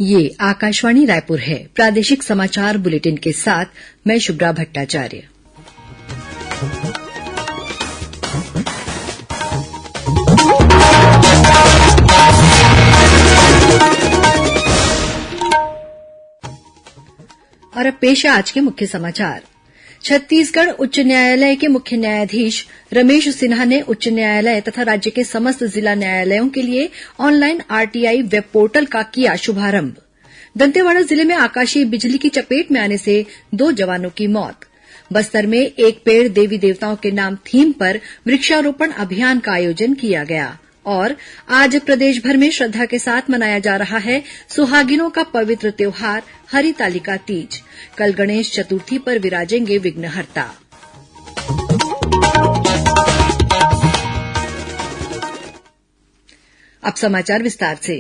ये आकाशवाणी रायपुर है। प्रादेशिक समाचार बुलेटिन के साथ मैं शुभ्रा भट्टाचार्य। और अब पेश है आज के मुख्य समाचार। छत्तीसगढ़ उच्च न्यायालय के मुख्य न्यायाधीश रमेश सिन्हा ने उच्च न्यायालय तथा राज्य के समस्त जिला न्यायालयों के लिए ऑनलाइन आरटीआई वेब पोर्टल का किया शुभारंभ। दंतेवाड़ा जिले में आकाशीय बिजली की चपेट में आने से 2 जवानों की मौत। बस्तर में एक पेड़ देवी देवताओं के नाम थीम पर वृक्षारोपण अभियान का आयोजन किया गया। और आज प्रदेश भर में श्रद्धा के साथ मनाया जा रहा है सुहागिनों का पवित्र त्योहार हरितालिका तीज। कल गणेश चतुर्थी पर विराजेंगे विघ्नहर्ता। अब समाचार विस्तार से।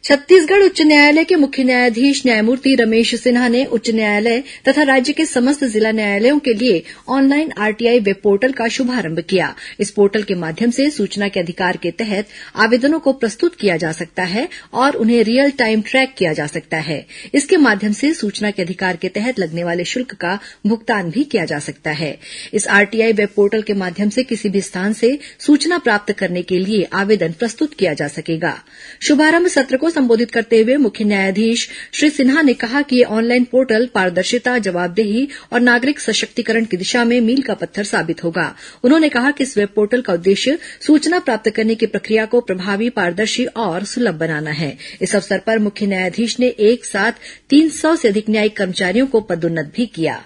छत्तीसगढ़ उच्च न्यायालय के मुख्य न्यायाधीश न्यायमूर्ति रमेश सिन्हा ने उच्च न्यायालय तथा राज्य के समस्त जिला न्यायालयों के लिए ऑनलाइन आरटीआई वेब पोर्टल का शुभारंभ किया। इस पोर्टल के माध्यम से सूचना के अधिकार के तहत आवेदनों को प्रस्तुत किया जा सकता है और उन्हें रियल टाइम ट्रैक किया जा सकता है। इसके माध्यम से सूचना के अधिकार के तहत लगने वाले शुल्क का भुगतान भी किया जा सकता है। इस आरटीआई वेब पोर्टल के माध्यम से किसी भी स्थान से सूचना प्राप्त करने के लिए आवेदन प्रस्तुत किया जा सकेगा। शुभारंभ सत्र को संबोधित करते हुए मुख्य न्यायाधीश श्री सिन्हा ने कहा कि यह ऑनलाइन पोर्टल पारदर्शिता, जवाबदेही और नागरिक सशक्तिकरण की दिशा में मील का पत्थर साबित होगा। उन्होंने कहा कि इस वेब पोर्टल का उद्देश्य सूचना प्राप्त करने की प्रक्रिया को प्रभावी, पारदर्शी और सुलभ बनाना है। इस अवसर पर मुख्य न्यायाधीश ने एक साथ 300 से अधिक न्यायिक कर्मचारियों को पदोन्नत भी किया।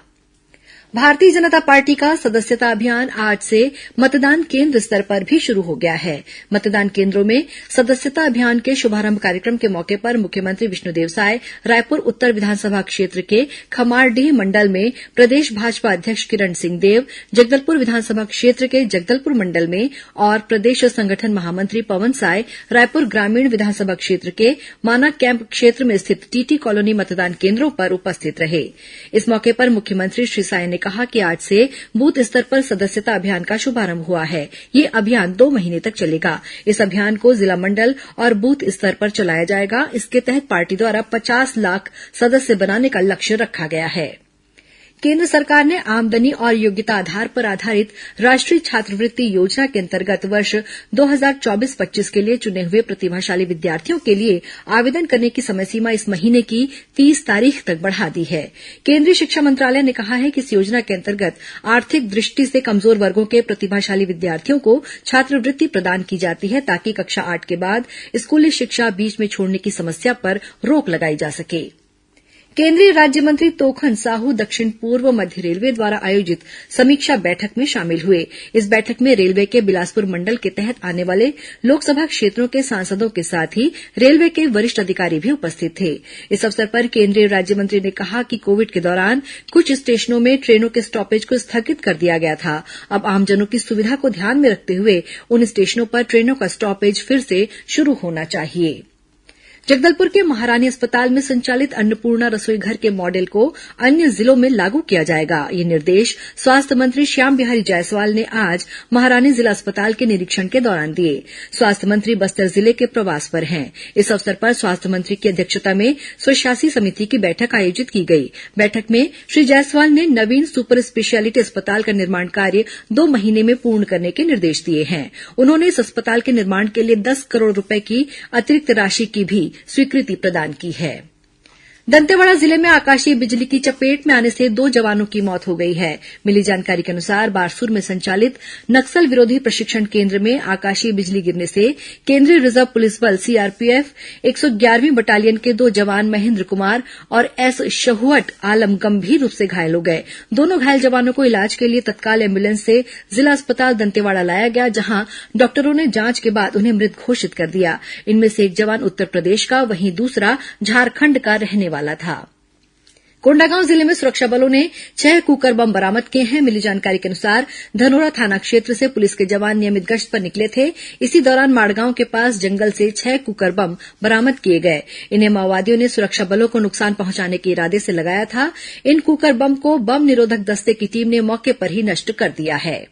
भारतीय जनता पार्टी का सदस्यता अभियान आज से मतदान केन्द्र स्तर पर भी शुरू हो गया है। मतदान केन्द्रों में सदस्यता अभियान के शुभारंभ कार्यक्रम के मौके पर मुख्यमंत्री विष्णुदेव साय रायपुर उत्तर विधानसभा क्षेत्र के खमारडीह मंडल में प्रदेश भाजपा अध्यक्ष किरण सिंहदेव, जगदलपुर विधानसभा क्षेत्र के जगदलपुर मंडल में और प्रदेश संगठन महामंत्री पवन साय रायपुर ग्रामीण विधानसभा क्षेत्र के माना कैंप क्षेत्र में स्थित टीटी कॉलोनी मतदान केन्द्रों पर उपस्थित रहे। इस मौके पर मुख्यमंत्री श्री साय ने कहा कि आज से बूथ स्तर पर सदस्यता अभियान का शुभारंभ हुआ है। यह अभियान 2 महीने तक चलेगा। इस अभियान को जिला मंडल और बूथ स्तर पर चलाया जाएगा। इसके तहत पार्टी द्वारा 50 लाख सदस्य बनाने का लक्ष्य रखा गया है। केन्द्र सरकार ने आमदनी और योग्यता आधार पर आधारित राष्ट्रीय छात्रवृत्ति योजना के अंतर्गत वर्ष 2024-25 के लिए चुने हुए प्रतिभाशाली विद्यार्थियों के लिए आवेदन करने की समय सीमा इस महीने की 30 तारीख तक बढ़ा दी है। केंद्रीय शिक्षा मंत्रालय ने कहा है कि इस योजना के अंतर्गत आर्थिक दृष्टि से कमजोर वर्गों के प्रतिभाशाली विद्यार्थियों को छात्रवृत्ति प्रदान की जाती है ताकि कक्षा 8 के बाद स्कूली शिक्षा बीच में छोड़ने की समस्या पर रोक लगाई जा सके। केंद्रीय राज्य मंत्री तोखन साहू दक्षिण पूर्व मध्य रेलवे द्वारा आयोजित समीक्षा बैठक में शामिल हुए। इस बैठक में रेलवे के बिलासपुर मंडल के तहत आने वाले लोकसभा क्षेत्रों के सांसदों के साथ ही रेलवे के वरिष्ठ अधिकारी भी उपस्थित थे। इस अवसर पर केंद्रीय राज्य मंत्री ने कहा कि कोविड के दौरान कुछ स्टेशनों में ट्रेनों के स्टॉपेज को स्थगित कर दिया गया था। अब आमजनों की सुविधा को ध्यान में रखते हुए उन स्टेशनों पर ट्रेनों का स्टॉपेज फिर से शुरू होना चाहिए। जगदलपुर के महारानी अस्पताल में संचालित अन्नपूर्णा रसोई घर के मॉडल को अन्य जिलों में लागू किया जाएगा। ये निर्देश स्वास्थ्य मंत्री श्याम बिहारी जायसवाल ने आज महारानी जिला अस्पताल के निरीक्षण के दौरान दिए। स्वास्थ्य मंत्री बस्तर जिले के प्रवास पर हैं। इस अवसर पर स्वास्थ्य मंत्री की अध्यक्षता में स्वशासी समिति की बैठक आयोजित की गई। बैठक में श्री जायसवाल ने नवीन सुपर स्पेशियलिटी अस्पताल का निर्माण कार्य 2 महीने में पूर्ण करने के निर्देश दिए हैं। उन्होंने इस अस्पताल के निर्माण के लिए 10 करोड़ रूपये की अतिरिक्त राशि की भी स्वीकृति प्रदान की है। दंतेवाड़ा जिले में आकाशीय बिजली की चपेट में आने से 2 जवानों की मौत हो गई है। मिली जानकारी के अनुसार बारसूर में संचालित नक्सल विरोधी प्रशिक्षण केंद्र में आकाशीय बिजली गिरने से केंद्रीय रिजर्व पुलिस बल सीआरपीएफ 111वीं बटालियन के 2 जवान महेंद्र कुमार और एस शहुअट आलम गंभीर रूप से घायल हो गए। दोनों घायल जवानों को इलाज के लिए तत्काल एम्बुलेंस से जिला अस्पताल दंतेवाड़ा लाया गया, जहां डॉक्टरों ने जांच के बाद उन्हें मृत घोषित कर दिया। इनमें से एक जवान उत्तर प्रदेश का, वहीं दूसरा झारखंड का रहने वाला था। कोंडागांव जिले में सुरक्षा बलों ने 6 कुकर बम बरामद किए हैं। मिली जानकारी के अनुसार धनोरा थाना क्षेत्र से पुलिस के जवान नियमित गश्त पर निकले थे। इसी दौरान माड़गांव के पास जंगल से 6 कुकर बम बरामद किए गए। इन्हें माओवादियों ने सुरक्षा बलों को नुकसान पहुंचाने के इरादे से लगाया था। इन कुकर बम को बम निरोधक दस्ते की टीम ने मौके पर ही नष्ट कर दिया है।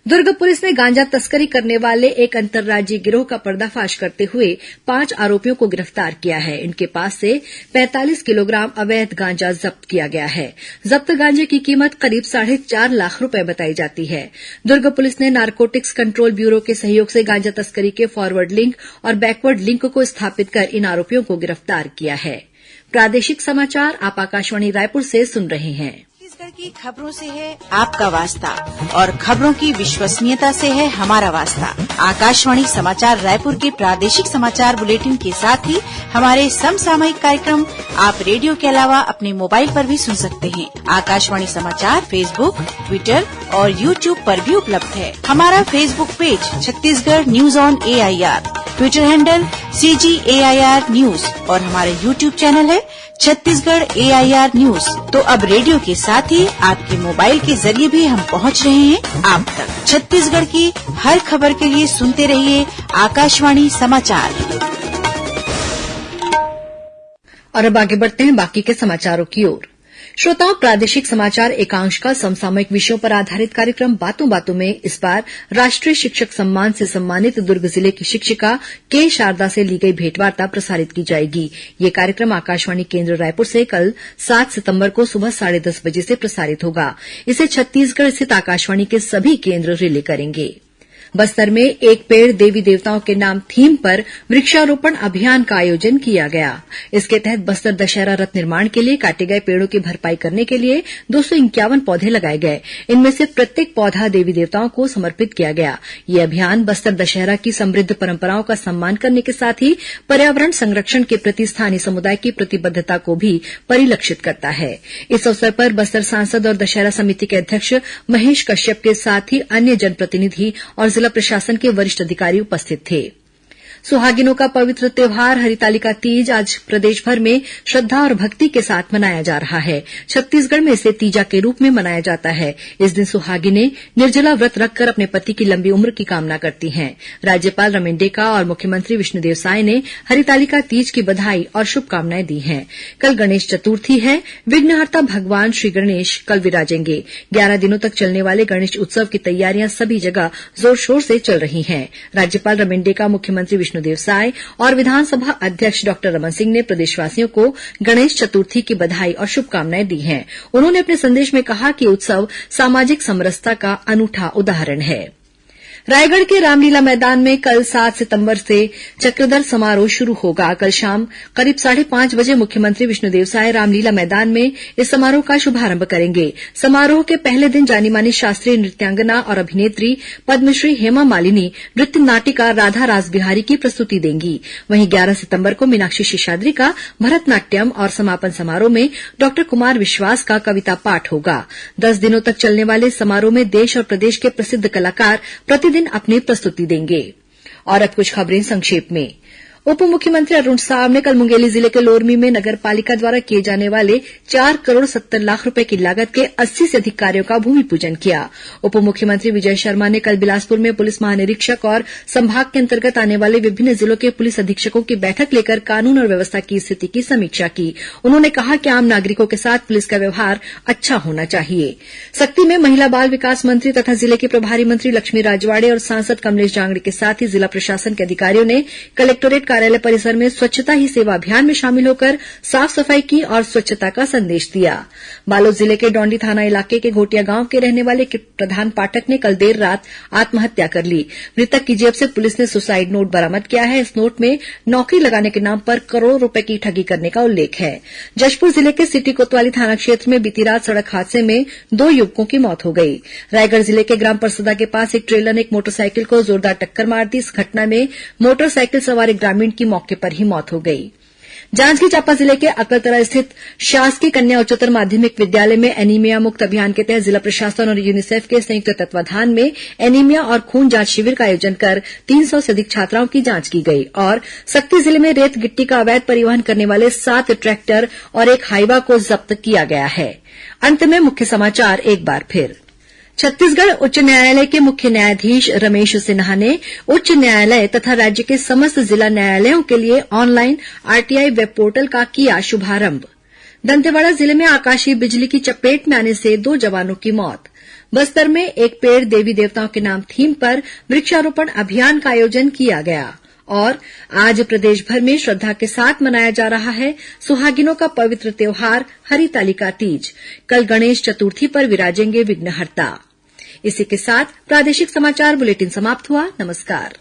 दुर्ग पुलिस ने गांजा तस्करी करने वाले एक अंतर्राज्यीय गिरोह का पर्दाफाश करते हुए 5 आरोपियों को गिरफ्तार किया है। इनके पास से 45 किलोग्राम अवैध गांजा जब्त किया गया है। जब्त गांजे की कीमत करीब 4.5 लाख रुपए बताई जाती है। दुर्ग पुलिस ने नारकोटिक्स कंट्रोल ब्यूरो के सहयोग से गांजा तस्करी के फॉरवर्ड लिंक और बैकवर्ड लिंक को स्थापित कर इन आरोपियों को गिरफ्तार किया है। प्रादेशिक समाचार आप आकाशवाणी रायपुर से सुन रहे हैं। छत्तीसगढ़ की खबरों से है आपका वास्ता और खबरों की विश्वसनीयता से है हमारा वास्ता। आकाशवाणी समाचार रायपुर के प्रादेशिक समाचार बुलेटिन के साथ ही हमारे समसामयिक कार्यक्रम आप रेडियो के अलावा अपने मोबाइल पर भी सुन सकते हैं। आकाशवाणी समाचार फेसबुक, ट्विटर और यूट्यूब पर भी उपलब्ध है। हमारा Facebook page Chhattisgarh news on AIR, Twitter handle CGAIR news और हमारे यूट्यूब चैनल है छत्तीसगढ़ AIR न्यूज। तो अब रेडियो के साथ ही आपके मोबाइल के जरिए भी हम पहुंच रहे हैं आप तक। छत्तीसगढ़ की हर खबर के लिए सुनते रहिए आकाशवाणी समाचार। और अब आगे बढ़ते हैं बाकी के समाचारों की ओर। श्रोताओं, प्रादेशिक समाचार एकांश का समसामयिक विषयों पर आधारित कार्यक्रम बातों बातों में इस बार राष्ट्रीय शिक्षक सम्मान से सम्मानित दुर्ग जिले की शिक्षिका के शारदा से ली गई भेंटवार्ता प्रसारित की जाएगी। यह कार्यक्रम आकाशवाणी केन्द्र रायपुर से कल 7 सितंबर को सुबह 10:30 बजे से प्रसारित होगा। इसे छत्तीसगढ़ स्थित आकाशवाणी के सभी केन्द्र रिले करेंगे। बस्तर में एक पेड़ देवी देवताओं के नाम थीम पर वृक्षारोपण अभियान का आयोजन किया गया। इसके तहत बस्तर दशहरा रथ निर्माण के लिए काटे गए पेड़ों की भरपाई करने के लिए 251 पौधे लगाए गए। इनमें से प्रत्येक पौधा देवी देवताओं को समर्पित किया गया। यह अभियान बस्तर दशहरा की समृद्ध परंपराओं का सम्मान करने के साथ ही पर्यावरण संरक्षण के प्रति स्थानीय समुदाय की प्रतिबद्धता को भी परिलक्षित करता है। इस अवसर पर बस्तर सांसद और दशहरा समिति के अध्यक्ष महेश कश्यप के साथ ही अन्य जनप्रतिनिधि और जिला प्रशासन के वरिष्ठ अधिकारी उपस्थित थे। सुहागिनों का पवित्र त्योहार हरितालिका तीज आज प्रदेश भर में श्रद्धा और भक्ति के साथ मनाया जा रहा है। छत्तीसगढ़ में इसे तीजा के रूप में मनाया जाता है। इस दिन सुहागिनें निर्जला व्रत रखकर अपने पति की लंबी उम्र की कामना करती हैं। राज्यपाल रमेन डेका और मुख्यमंत्री विष्णुदेव साय ने हरितालिका तीज की बधाई और शुभकामनाएं दी हैं। कल गणेश चतुर्थी है। विघ्नहर्ता भगवान श्री गणेश कल विराजेंगे। 11 दिनों तक चलने वाले गणेश उत्सव की तैयारियां सभी जगह जोर शोर से चल रही हैं। राज्यपाल रमेन डेका, मुख्यमंत्री विष्णुदेव साय और विधानसभा अध्यक्ष डॉक्टर रमन सिंह ने प्रदेशवासियों को गणेश चतुर्थी की बधाई और शुभकामनाएं दी हैं। उन्होंने अपने संदेश में कहा कि उत्सव सामाजिक समरसता का अनूठा उदाहरण है। रायगढ़ के रामलीला मैदान में कल 7 सितंबर से चक्रधर समारोह शुरू होगा। कल शाम करीब 5:30 बजे मुख्यमंत्री विष्णुदेव साय रामलीला मैदान में इस समारोह का शुभारंभ करेंगे। समारोह के पहले दिन जानी मानी शास्त्रीय नृत्यांगना और अभिनेत्री पद्मश्री हेमा मालिनी नृत्य नाटिका राधा रासबिहारी की प्रस्तुति देंगी। वहीं 11 सितंबर को मीनाक्षी शेषाद्री का भरतनाट्यम और समापन समारोह में डॉक्टर कुमार विश्वास का कविता पाठ होगा। 10 दिनों तक चलने वाले समारोह में देश और प्रदेश के प्रसिद्ध कलाकार प्रतिदिन अपनी प्रस्तुति देंगे। और अब कुछ खबरें संक्षेप में। उप मुख्यमंत्री अरुण साव ने कल मुंगेली जिले के लोरमी में नगर पालिका द्वारा किए जाने वाले 4 करोड़ 70 लाख रुपए की लागत के 80 से अधिक कार्यों का भूमि पूजन किया। उप मुख्यमंत्री विजय शर्मा ने कल बिलासपुर में पुलिस महानिरीक्षक और संभाग के अंतर्गत आने वाले विभिन्न जिलों के पुलिस अधीक्षकों की बैठक लेकर कानून और व्यवस्था की स्थिति की समीक्षा की। उन्होंने कहा कि आम नागरिकों के साथ पुलिस का व्यवहार अच्छा होना चाहिए। सक्ती में महिला बाल विकास मंत्री तथा जिले के प्रभारी मंत्री लक्ष्मी राजवाड़े और सांसद कमलेश जांगड़े के साथ ही जिला प्रशासन के अधिकारियों ने कलेक्टोरेट कार्यालय परिसर में स्वच्छता ही सेवा अभियान में शामिल होकर साफ सफाई की और स्वच्छता का संदेश दिया। बालोद जिले के डौंडी थाना इलाके के घोटिया गांव के रहने वाले प्रधान पाठक ने कल देर रात आत्महत्या कर ली। मृतक की जेब से पुलिस ने सुसाइड नोट बरामद किया है। इस नोट में नौकरी लगाने के नाम पर करोड़ों रुपए की ठगी करने का उल्लेख है। जशपुर जिले के सिटी कोतवाली थाना क्षेत्र में बीती रात सड़क हादसे में 2 युवकों की मौत हो गई। रायगढ़ जिले के ग्राम परसदा के पास एक ट्रेलर ने एक मोटरसाइकिल को जोरदार टक्कर मार दी। इस घटना में मोटरसाइकिल सवार एक ग्रामीण की मौके पर ही मौत हो गई। जांजगीर चांपा जिले के अकलतरा स्थित शासकीय कन्या उच्चतर माध्यमिक विद्यालय में एनीमिया मुक्त अभियान के तहत जिला प्रशासन और यूनिसेफ के संयुक्त तत्वाधान में एनीमिया और खून जांच शिविर का आयोजन कर 300 से अधिक छात्राओं की जांच की गई। और सक्ती जिले में रेत गिट्टी का अवैध परिवहन करने वाले 7 ट्रैक्टर और एक हाईवा को जब्त किया गया है। अंत में मुख्य समाचार एक बार फिर। छत्तीसगढ़ उच्च न्यायालय के मुख्य न्यायाधीश रमेश सिन्हा ने उच्च न्यायालय तथा राज्य के समस्त जिला न्यायालयों के लिए ऑनलाइन आरटीआई वेब पोर्टल का किया शुभारंभ। दंतेवाड़ा जिले में आकाशीय बिजली की चपेट में आने से 2 जवानों की मौत। बस्तर में एक पेड़ देवी देवताओं के नाम थीम पर वृक्षारोपण अभियान का आयोजन किया गया। और आज प्रदेश भर में श्रद्धा के साथ मनाया जा रहा है सुहागिनों का पवित्र त्योहार हरितालिका तीज। कल गणेश चतुर्थी पर विराजेंगे विघ्नहर्ता। इसी के साथ प्रादेशिक समाचार बुलेटिन समाप्त हुआ। नमस्कार।